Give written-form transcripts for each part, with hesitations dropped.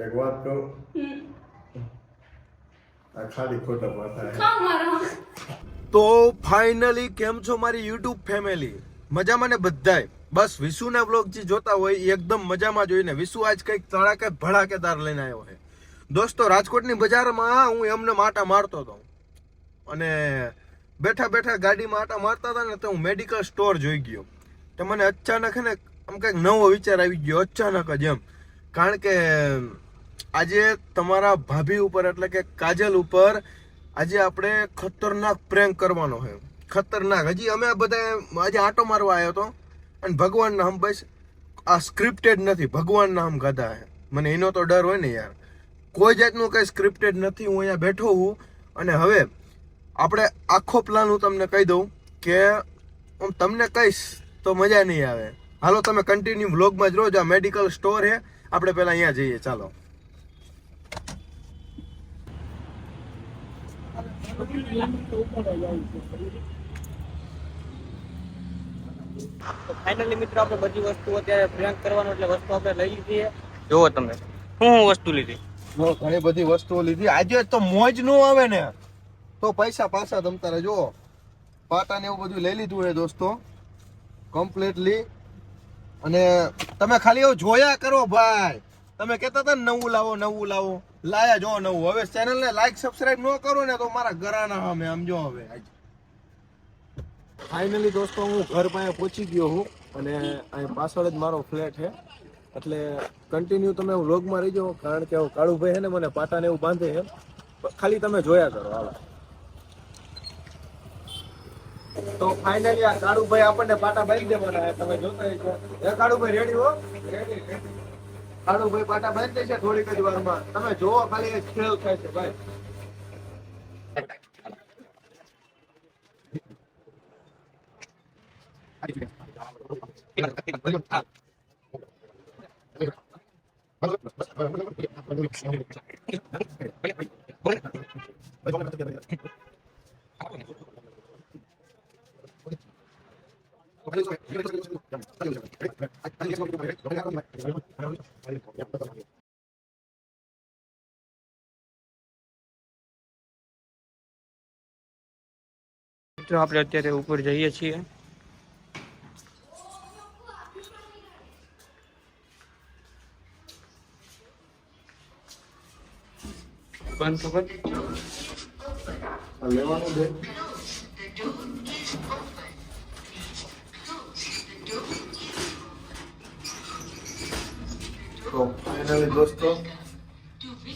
એક વાત કહું, આ ખાલી ખોટા પાછા ખા મારા તો ફાઇનલી કેમ છો મારી યુટ્યુબ ફેમિલી? મજામાં ને બધાય? બસ વિશુના વ્લોગ જે જોતા હોય એ એકદમ મજામાં જોઈને વિશુ આજ કંઈક તડાકે ભડાકેદાર લઈને આવ્યો છે. દોસ્તો, રાજકોટની બજારમાં હું એમને આટા મારતો હતો અને બેઠા બેઠા ગાડીમાં આટા મારતા હતા ને તો હું મેડિકલ સ્ટોર જોઈ ગયો. તો મને અચાનક ને આમ કંઈક નવો વિચાર આવી ગયો, અચાનક જ એમ. કારણ કે આજે તમારા ભાભી ઉપર એટલે કે કાજલ ઉપર આજે આપણે ખતરનાક પ્રેન્ક કરવાનો છે. ખતરનાક. હજી અમે બધા આજે આટો મારવા આવ્યો હતો અને ભગવાનના હમ બસ આ સ્ક્રિપ્ટેડ નથી, ભગવાનના હમ ગાધા છે. મને એનો તો ડર હોય ને યાર. કોઈ જાતનું કંઈ સ્ક્રિપ્ટેડ નથી. હું અહીંયા બેઠો હું અને હવે આપણે આખો પ્લાન હું તમને કહી દઉં કે હું તમને કહીશ તો મજા નહીં આવે. હાલો તમે કન્ટિન્યુ વ્લોગમાં જ રહો. આ મેડિકલ સ્ટોર છે, આપણે પહેલા અહીંયા જઈએ. ચાલો. ફાઇનલી મિત્રો આપણે બધી વસ્તુ અત્યારે પ્રેન્ક કરવાનો એટલે વસ્તુ આપણે લઈ લીધી છે. જોવો તમે શું વસ્તુ લીધી. ઘણી બધી વસ્તુઓ લીધી. આજે તો મોજ નો આવે ને તો પૈસા પાછા તમ તારે જુઓ. પાટા ને એવું બધું લઈ લીધું છે દોસ્તો, કમ્પ્લીટલી. અને તમે ખાલી એવું જોયા કરો ભાઈ. તમે કહેતા હતા ને નવું લાવો નવું લાવો, લાયા જો નવું. હવે ચેનલને લાઈક સબસ્ક્રાઇબ ન કરો ને તો મારા ઘરાના સામે આમ જો. હવે ફાઇનલી દોસ્તો હું ઘર પાસે પહોંચી ગયો હું અને અહીં પાછળ જ મારો ફ્લેટ છે. એટલે કન્ટિન્યુ તમે વ્લોગમાં રહીજો, કારણ કે કાળુભાઈ છે ને મને પાટાને એવું બાંધે છે. ખાલી તમે જોયા કરો. હાલો. તો ફાઇનલી આ કાળુભાઈ આપણને પાટા બાંધી દેવાના. તમે જોતા છો એ કાળુભાઈ રેડી હો? રેડી. કાળુભાઈ પાટા બાંધી છે થોડીક જ વારમાં. તમે જોવો ખાલી એક ખેલ થાય છે ભાઈ. મિત્રો આપણે અત્યારે ઉપર જઈએ છીએ. બંધ ખબર લેવાનું દે. તો ફાઇનલી દોસ્તો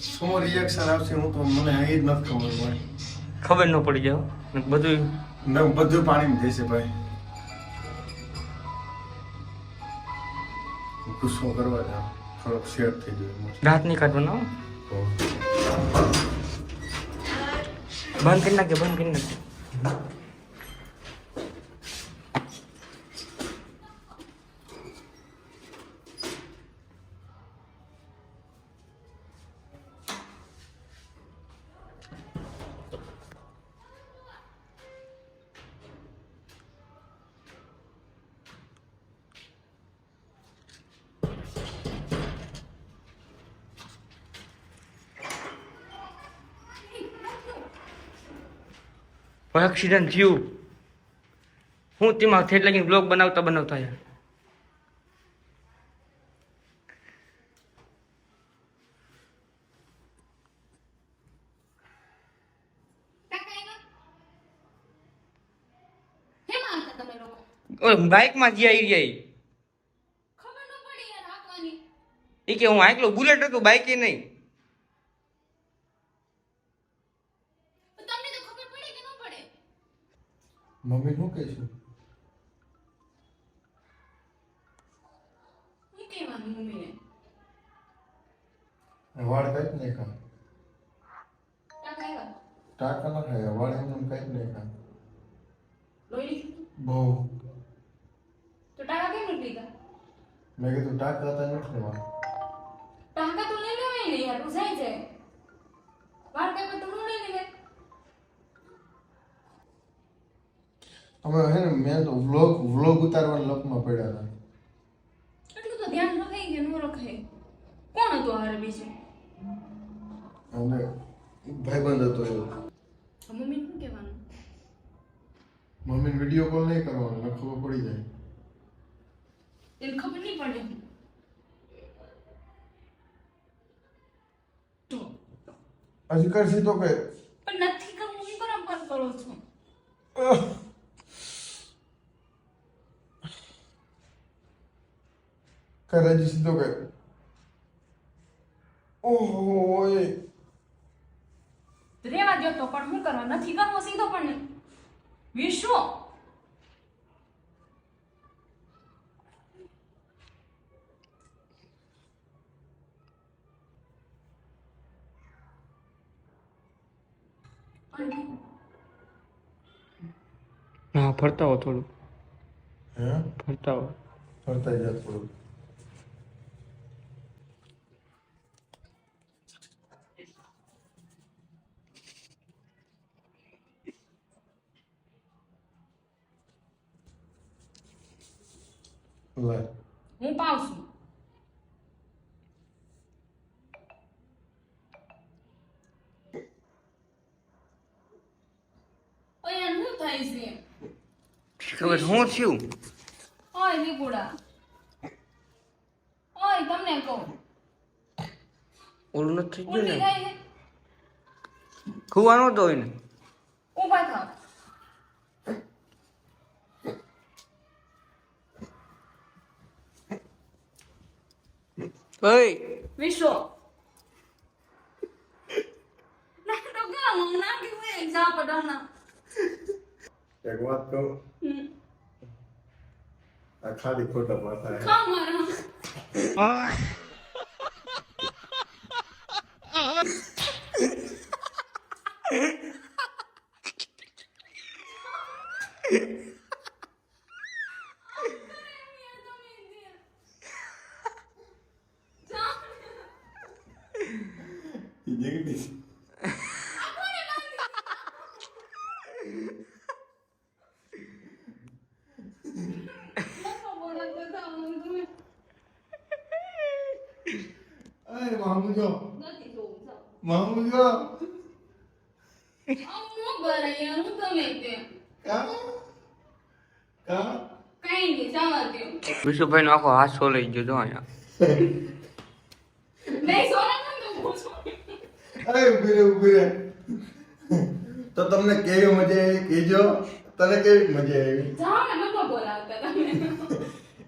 શું રિએક્શન આવશે હું તો મને અહીં જ નથી ખબર ભાઈ. ખબર ન પડી જાય બધું બધું પાણીમાં જશે ભાઈ. ગુસ્સો કરવા જાવ, થોડોક શેર થઈ જાય. દાંત નહીં કાઢવાનો. બંધ કરી નાખજો, બંધ કરી નાખજો. એક્સિડન્ટ થયું. હું તેમાં થેટ લાગીને બ્લોગ બનાવતા યાર. બાઇક માં જ્યાં આવી જાય ખબર ન પડી યાર હાકવાની. એ કે હું આટલો બુલેટ હતું, બાઇક એ નહીં. તમને તો ખબર પડે કે ન પડે? મમ્મી શું કહેશું? હું કહેવાનું મમ્મીને? વાળ કઈ નહીં ખા. ટાકા આવ્યા? ટાકા ના ખાય, વાળ એમને કઈ નહીં ખા. લોહી લીધું? બહુ. તો ટાકા કેમ નથી લીધા? મેં કીધું ટાકા હતા નથી લેવા. ટાકા તો લઈ લેવાય ને યાર, તું જાય છે વાળ કાપે તો હું લઈ લેવે. અમે હે ને મેં તો વ્લોગ ઉતારવાના લોકમાં પડ્યા હતા. એટલું તો ધ્યાન રખાય કે ન રખાય? કોણ હતું હારે બીજું? અને ભાઈબંધ હતો એવો. મમ્મી શું કહેવાનું? મમ્મીને વિડીયો કોલ નહીં કરવાનો, મને ખબર પડી જાય. એને ખબર નહીં પડે. તો હજી કરશી તો કે પણ નથી કરવું, હું બરાબર કરો છો. કરે હજી સીધો કે ઓહો ઓય રેવા દો તો પણ શું કરવા? નથી કરવો સીધો પણ નહીં. વિશ્વ હા ફરતા હો થોડું, હે ફરતા હો. ફરતા જા થોડું. લે હું પાવ છું. ઓય આ શું થાય છે? ખબર શું થયું? ઓય દીપુડા, ઓય તમને કહું, ઓલું નથી થઈ ઉલટી ગયું ને? થાય છે. ખુવાનો તો હોય ને. ઊભા થાવ. ઓય વિશ્વ ના તો ગામ ના કે મે જા પડાના. એક વાત કહું, આ ખાલી ખોટા માથા હે. ખા મારા જગદીશ અરે મામુજો મામુજો કા વિશુભાઈ નો આખો હાથ સોલાઈ ગયો જો અહીંયા. અરે ઉભી રે તો તમને કેવી મજા આવી કહેજો. તને કેવી મજા આવી?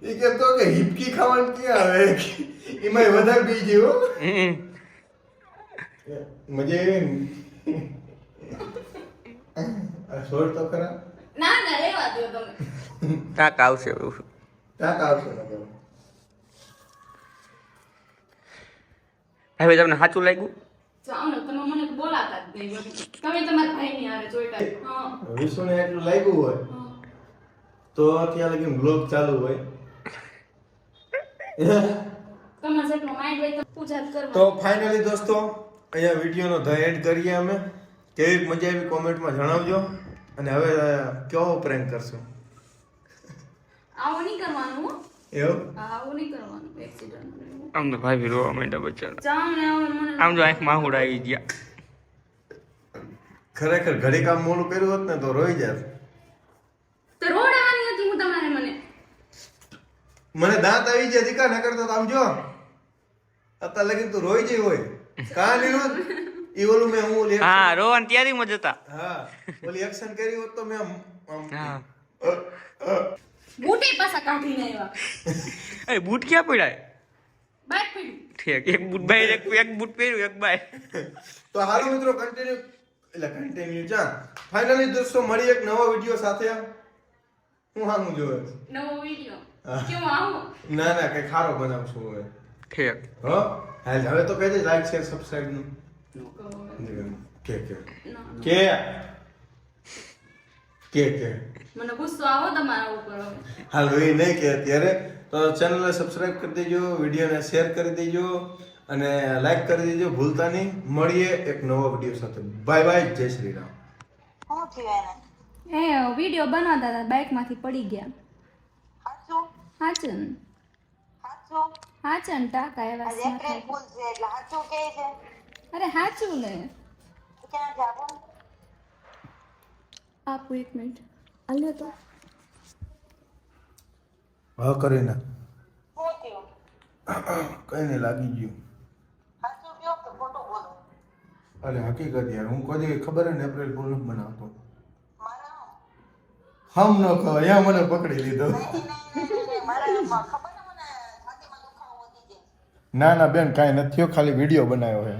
એ કહેતો કે હિપકી ખાવાનું ક્યાં આવે, એમાં વધારે બી જેવો મજા આવી ને. આ છોડ તો ખરા ના ના રેવા દો તમે. કાક આવશે એવું. ક્યાંક આવશે ને તમે. હવે તમને સાચું લાગ્યું? જાઓ ને, તમે મને બોલાતા જ નહીં વળી. તમે તમારા ભાઈની હારે જોઈતા જ. હા વિશુને એટલું લાગ્યું હોય હા. તો ત્યાં લગી બ્લોગ ચાલુ હોય. તમારે જેટલો માઇન્ડ હોય તો પૂજા જ કરવા. તો ફાઇનલી દોસ્તો અહીંયા વિડીયોનો ધ એન્ડ કરીએ અમે. કેવી મજા આવી કોમેન્ટમાં જણાવજો. અને હવે કેવો પ્રેન્ક કરશું આવું નહીં કરવાનું હો. એવું? હા, આવું નહીં કરવાનું એક્સિડન્ટ. આમ તો ભાઈ રોવા માંડ્યા બચારા. જાઓ ને આવો ને મને. આમ જો આંખમાં આહુડા આવી ગયા. ખરેખર ઘડી કામ મોડું કર્યું હોત ને તો રોઈ જાત. તો રોડાવાની હતી હું તમારે મને. મને દાંત આવી જાય દીકા ન કરતો તો આમ જો અત્યારે લગી તું રોઈ જઈ હોય કા નીરુ ઈ ઓલું મેં હું ઓલી હા રોવાની તૈયારીમાં જ હતા. હા ઓલી એક્શન કરી હોત તો મેં આમ હા બૂટી પાછા કાઢીને આવ્યા. એ બૂટ ક્યાં પડ્યા? બાદ પીડ્યું. ઠીક એક બૂટ બાય એક બૂટ પહેર્યું એક બાય. તો હાલો મિત્રો કન્ટિન્યુ ચા ફાઇનલી દોસ્તો મળી એક નવો વિડિયો સાથે. હું હામું જોવે નવો વિડિયો હા. કેવો આવો? ના ના કઈ ખારો બનાવશું હવે. ઠીક. હો હાલ હવે તો કહેજે લાઈક શેર સબસ્ક્રાઇબ નું નો કહો હવે. કે ના, ના. કે મને ગુસ્સો આવો તમારા ઉપર હવે. હાલ એ નહીં કે અત્યારે તો ચેનલને સબસ્ક્રાઇબ કરી દેજો, વિડીયોને શેર કરી દેજો અને લાઈક કરી દેજો ભૂલતા નહીં. મળીએ એક નવો વિડીયો સાથે. બાય બાય, જય શ્રી રામ. એ વિડિયો બનાવતા હતા બાઇક માંથી પડી ગયા. સાચું હા ચન ટાકા એવા આજે એપ્રિલ ફૂલ છે એટલે સાચું કહે છે. અરે હાચું ને ક્યાં જાવું? આપું 1 મિનિટ આલ્યો તો હા કરીને શું થયું? કઈ નહીં લાગી ગયું. સાચું કહો કે ખોટું બોલો? અરે હકીકત યાર, હું કદી ખબર હે ને એપ્રિલ ફૂલ નથી બનાવતો. મારા હમ ન ખબર, અહીંયા મને પકડી લીધો. નહીં, મારા ખબર ને મને છાતીમાં દુખાવો વધી જાય. ના ના બેન, કાંઈ નથી થયો, ખાલી વિડીયો બનાવ્યો છે.